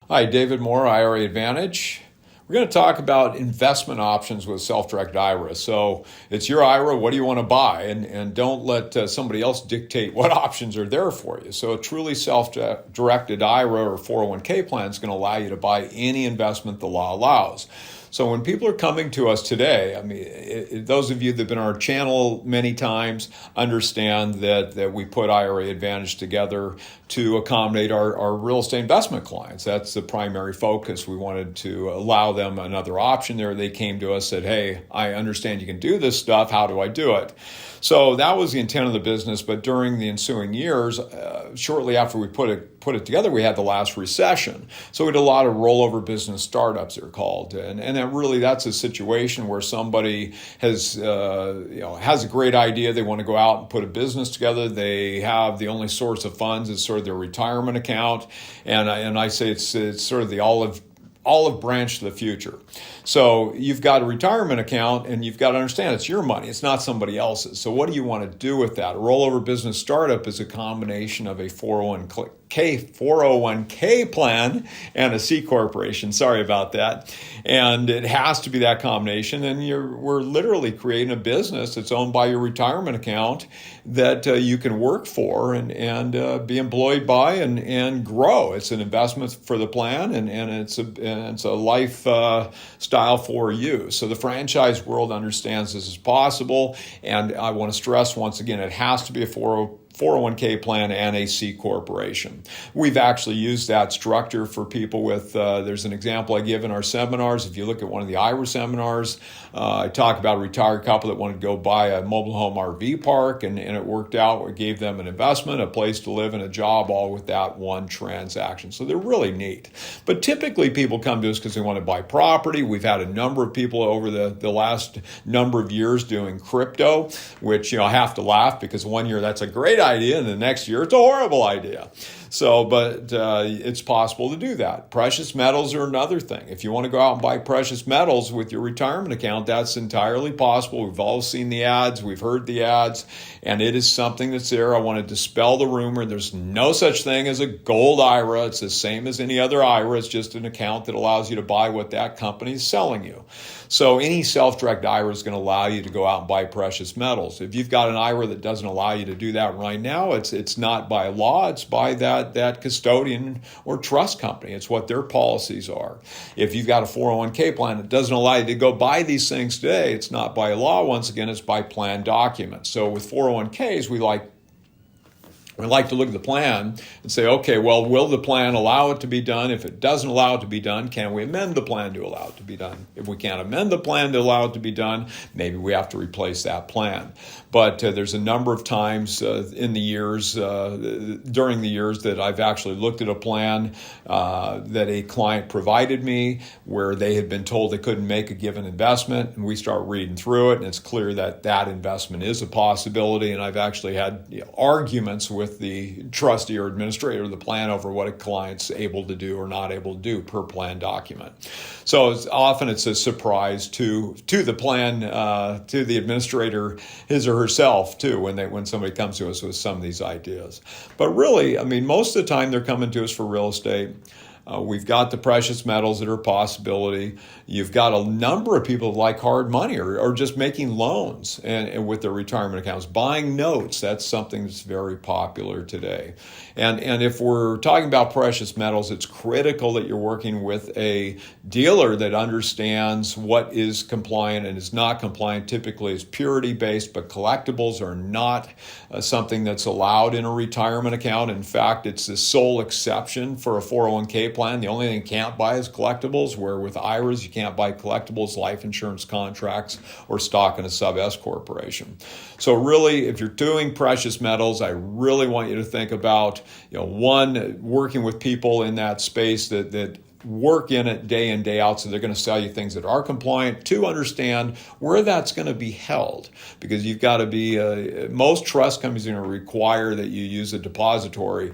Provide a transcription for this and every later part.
Hi, David Moore, IRA Advantage. We're going to talk about investment options with self-directed IRA. So it's your IRA, what do you want to buy? And don't let somebody else dictate what options are there for you. So a truly self-directed IRA or 401k plan is going to allow you to buy any investment the law allows. So when people are coming to us today, I mean, those of you that have been on our channel many times understand that we put IRA Advantage together to accommodate our real estate investment clients. That's the primary focus. We wanted to allow them another option there. They came to us, said, hey, I understand you can do this stuff. How do I do it? So that was the intent of the business. But during the ensuing years, shortly after we put it together, we had the last recession. So we had a lot of rollover business startups, they're called. And that's a situation where somebody has a great idea. They want to go out and put a business together. They have the only source of funds is sort of their retirement account. And I say it's sort of the olive branch to the future. So you've got a retirement account and you've got to understand it's your money. It's not somebody else's. So what do you want to do with that? A rollover business startup is a combination of a 401k plan and a C corporation. Sorry about that. And it has to be that combination. And we're literally creating a business that's owned by your retirement account that you can work for and be employed by and grow. It's an investment for the plan and it's a lifestyle for you. So the franchise world understands this is possible. And I want to stress once again, it has to be a 401k plan and a C corporation. We've actually used that structure for people with, there's an example I give in our seminars. If you look at one of the IRA seminars, I talk about a retired couple that wanted to go buy a mobile home RV park and it worked out. We gave them an investment, a place to live, and a job all with that one transaction. So they're really neat. But typically people come to us because they want to buy property. We've had a number of people over the last number of years doing crypto, which I have to laugh because one year that's a great idea and the next year it's a horrible idea. So, but it's possible to do that. Precious metals are another thing. If you want to go out and buy precious metals with your retirement account, that's entirely possible. We've all seen the ads. We've heard the ads. And it is something that's there. I want to dispel the rumor. There's no such thing as a gold IRA. It's the same as any other IRA. It's just an account that allows you to buy what that company is selling you. So any self-directed IRA is going to allow you to go out and buy precious metals. If you've got an IRA that doesn't allow you to do that right now, it's not by law. It's by that custodian or trust company. It's what their policies are. If you've got a 401k plan that doesn't allow you to go buy these things today, it's not by law. Once again, it's by plan documents. So with 401ks, we like to look at the plan and say, okay, well, will the plan allow it to be done? If it doesn't allow it to be done, can we amend the plan to allow it to be done? If we can't amend the plan to allow it to be done, maybe we have to replace that plan. But there's a number of times during the years that I've actually looked at a plan that a client provided me where they had been told they couldn't make a given investment, and we start reading through it, and it's clear that that investment is a possibility. And I've actually had arguments with the trustee or administrator of the plan over what a client's able to do or not able to do per plan document. So it's a surprise to the plan, to the administrator, his or herself too, when somebody comes to us with some of these ideas. But really, I mean, most of the time they're coming to us for real estate. We've got the precious metals that are a possibility. You've got a number of people that like hard money or just making loans and with their retirement accounts, buying notes. That's something that's very popular today. And if we're talking about precious metals, it's critical that you're working with a dealer that understands what is compliant and is not compliant. Typically, it's purity-based, but collectibles are not something that's allowed in a retirement account. In fact, it's the sole exception for a 401k plan. The only thing you can't buy is collectibles, where with IRAs, you can't buy collectibles, life insurance contracts, or stock in a sub-S corporation. So really, if you're doing precious metals, I really want you to think about, one, working with people in that space that work in it day in, day out, so they're going to sell you things that are compliant. To understand where that's going to be held, because you've got to be, most trust companies are going to require that you use a depository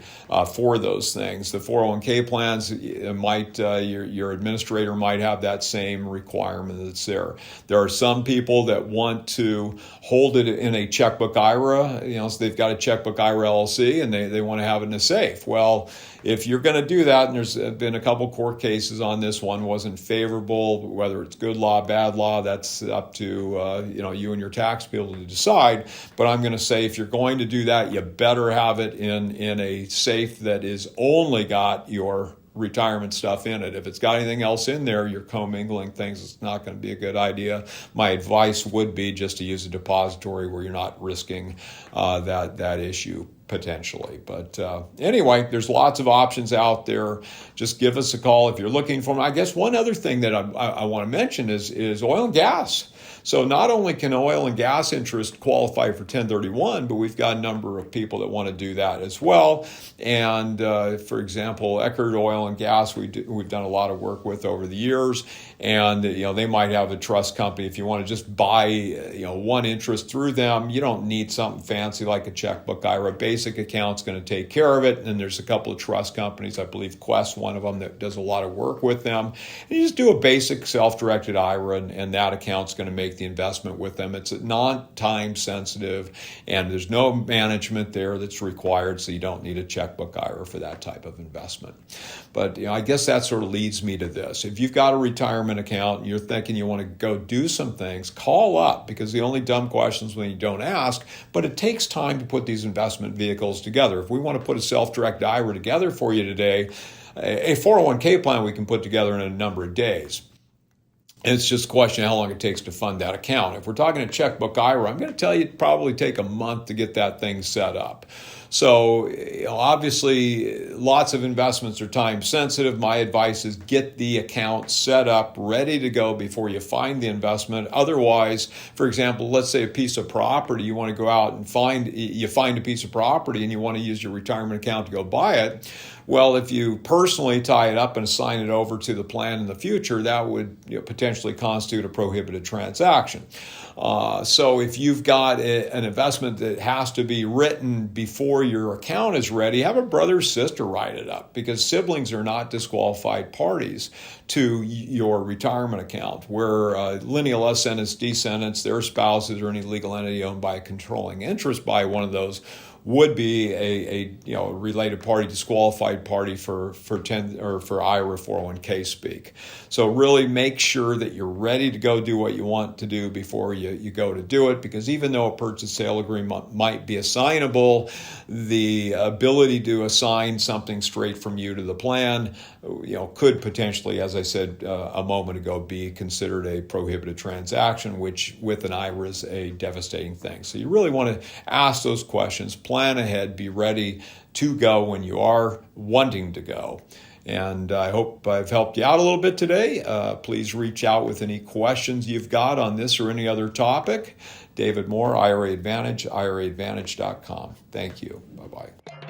for those things. The 401k plans might, your administrator might have that same requirement that's there. There are some people that want to hold it in a checkbook IRA, so they've got a checkbook IRA LLC and they want to have it in a safe. Well, if you're going to do that, and there's been a couple court cases on this, one wasn't favorable, whether it's good law, bad law, that's up to you and your tax people to decide. But I'm going to say if you're going to do that, you better have it in a safe that is only got your retirement stuff in it. If it's got anything else in there, you're commingling things, it's not going to be a good idea. My advice would be just to use a depository where you're not risking that issue potentially. But anyway, there's lots of options out there. Just give us a call if you're looking for them. I guess one other thing that I want to mention is oil and gas. So not only can oil and gas interest qualify for 1031, but we've got a number of people that want to do that as well. And for example, Eckerd Oil and Gas, we've done a lot of work with over the years. And they might have a trust company. If you want to just buy one interest through them, you don't need something fancy like a checkbook IRA. Basic account's going to take care of it. And there's a couple of trust companies, I believe Quest, one of them, that does a lot of work with them. And you just do a basic self-directed IRA, and that account's going to make the investment with them. It's non-time sensitive, and there's no management there that's required, so you don't need a checkbook IRA for that type of investment. But I guess that sort of leads me to this. If you've got a retirement account and you're thinking you want to go do some things, call up, because the only dumb questions when you don't ask, but it takes time to put these investment vehicles together. If we want to put a self-directed IRA together for you today, a 401k plan we can put together in a number of days. It's just a question of how long it takes to fund that account. If we're talking a checkbook IRA, I'm going to tell you it'd probably take a month to get that thing set up. So obviously, lots of investments are time sensitive. My advice is get the account set up, ready to go before you find the investment. Otherwise, for example, let's say a piece of property, you want to go out and find a piece of property and you want to use your retirement account to go buy it. Well, if you personally tie it up and assign it over to the plan in the future, that would potentially constitute a prohibited transaction. So if you've got an investment that has to be written before your account is ready, have a brother or sister write it up, because siblings are not disqualified parties to your retirement account, where lineal ascendants, descendants, their spouses, or any legal entity owned by a controlling interest by one of those would be a related party, disqualified party for IRA 401k speak. So really make sure that you're ready to go do what you want to do before you go to do it, because even though a purchase sale agreement might be assignable, the ability to assign something straight from you to the plan could potentially, as I said a moment ago, be considered a prohibited transaction, which with an IRA is a devastating thing. So you really want to ask those questions, plan ahead, be ready to go when you are wanting to go. And I hope I've helped you out a little bit today. Please reach out with any questions you've got on this or any other topic. David Moore, IRA Advantage, IRAadvantage.com. Thank you. Bye-bye.